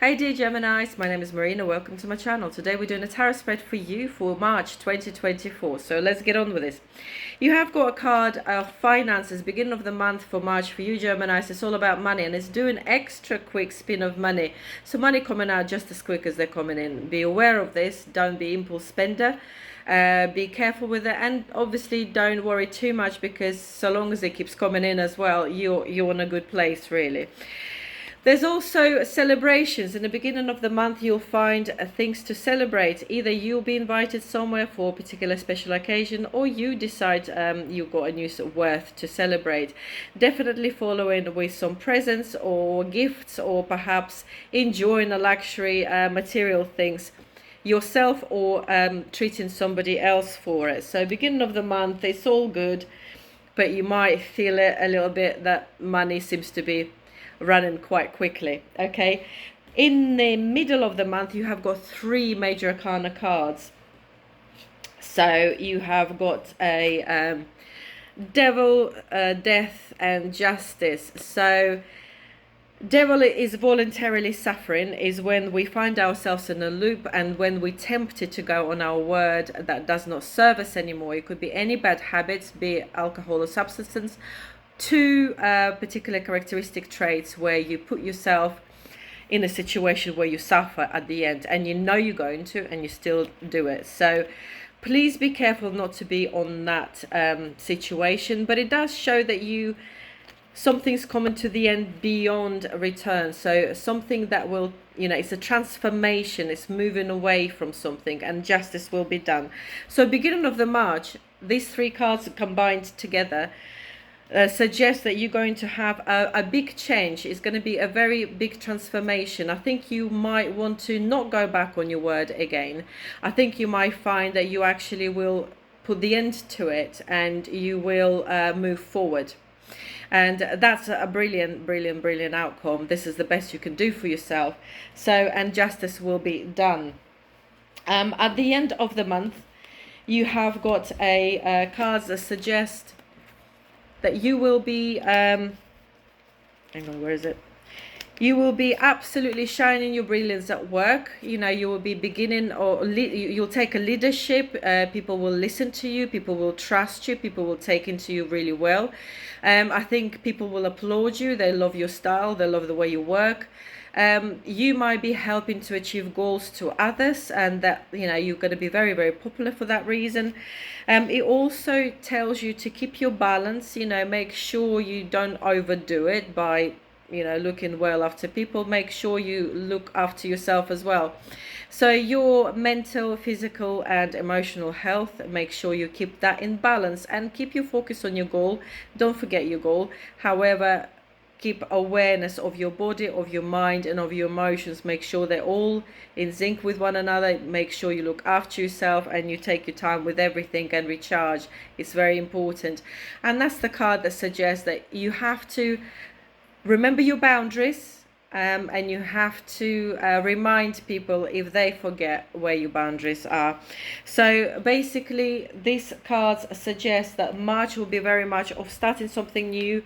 Hey dear Geminis, my name is Marina. Welcome to my channel. Today we're doing a tarot spread for you for March 2024. So let's get on with this. You have got a card of finances, beginning of the month for March for you Geminis. It's all about money and it's doing extra quick spin of money. So money coming out just as quick as they're coming in. Be aware of this. Don't be impulse spender. Be careful with it, and obviously don't worry too much, because so long as it keeps coming in as well, you're in a good place really. There's also celebrations. In the beginning of the month, you'll find things to celebrate. Either you'll be invited somewhere for a particular special occasion, or you decide you've got a new worth to celebrate. Definitely following with some presents or gifts, or perhaps enjoying a luxury material things yourself, or treating somebody else for it. So beginning of the month, it's all good, but you might feel it a little bit that money seems to be running quite quickly. Okay, in the middle of the month you have got three major arcana cards. So you have got a devil, death and justice. So devil is voluntarily suffering, is when we find ourselves in a loop and when we're tempted to go on our word that does not serve us anymore. It could be any bad habits, be it alcohol or substance, to particular characteristic traits where you put yourself in a situation where you suffer at the end, and you know you're going to, and you still do it. So please be careful not to be on that situation. But it does show that something's coming to the end beyond return. So something that will, it's a transformation, it's moving away from something, and justice will be done. So beginning of the March, these three cards combined together suggests that you're going to have a big change. It's going to be a very big transformation. I think you might want to not go back on your word again. I think you might find that you actually will put the end to it, and you will move forward. And that's a brilliant outcome. This is the best you can do for yourself. So, and justice will be done. At the end of the month, you have got a cards that suggest that you will be hang on, where is it? You will be absolutely shining your brilliance at work. You will be beginning, or you'll take a leadership. People will listen to you, people will trust you, people will take into you really well. I think people will applaud you. They love your style, they love the way you work. You might be helping to achieve goals to others, and that you're going to be very popular for that reason. It also tells you to keep your balance. Make sure you don't overdo it by looking well after people. Make sure you look after yourself as well. So your mental, physical and emotional health, make sure you keep that in balance and keep your focus on your goal. Don't forget your goal. However, keep awareness of your body, of your mind and of your emotions. Make sure they're all in sync with one another. Make sure you look after yourself and you take your time with everything and recharge. It's very important. And that's the card that suggests that you have to remember your boundaries, and you have to remind people if they forget where your boundaries are. So basically these cards suggest that March will be very much of starting something new.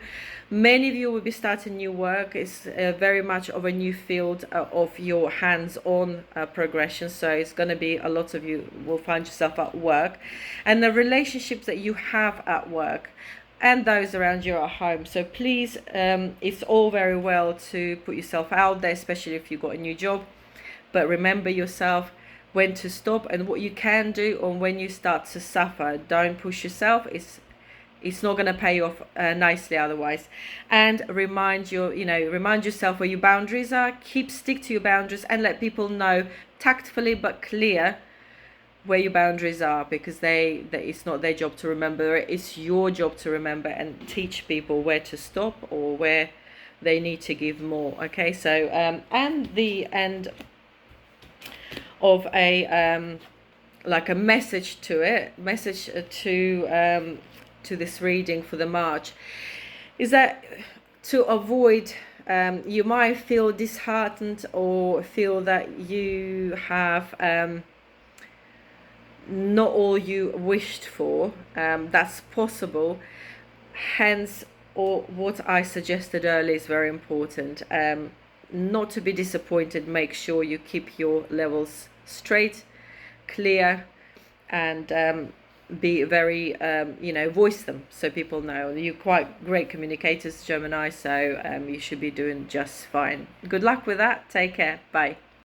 Many of you will be starting new work. It's very much of a new field of your hands-on progression. So it's going to be, a lot of you will find yourself at work, and the relationships that you have at work and those around you at home. So please, it's all very well to put yourself out there, especially if you've got a new job, but remember yourself when to stop and what you can do, or when you start to suffer. Don't push yourself. It's not going to pay you off nicely otherwise. And remind yourself where your boundaries are. Stick to your boundaries and let people know tactfully but clear where your boundaries are, because it's not their job to remember it. It's your job to remember and teach people where to stop or where they need to give more. Okay, so and the end of a like a message to this reading for the March is that to avoid, you might feel disheartened or feel that you have not all you wished for. That's possible. Hence, or what I suggested earlier is very important. not to be disappointed. Make sure you keep your levels straight, clear, and be very, voice them so people know. You're quite great communicators, Gemini, so you should be doing just fine. Good luck with that. Take care. Bye.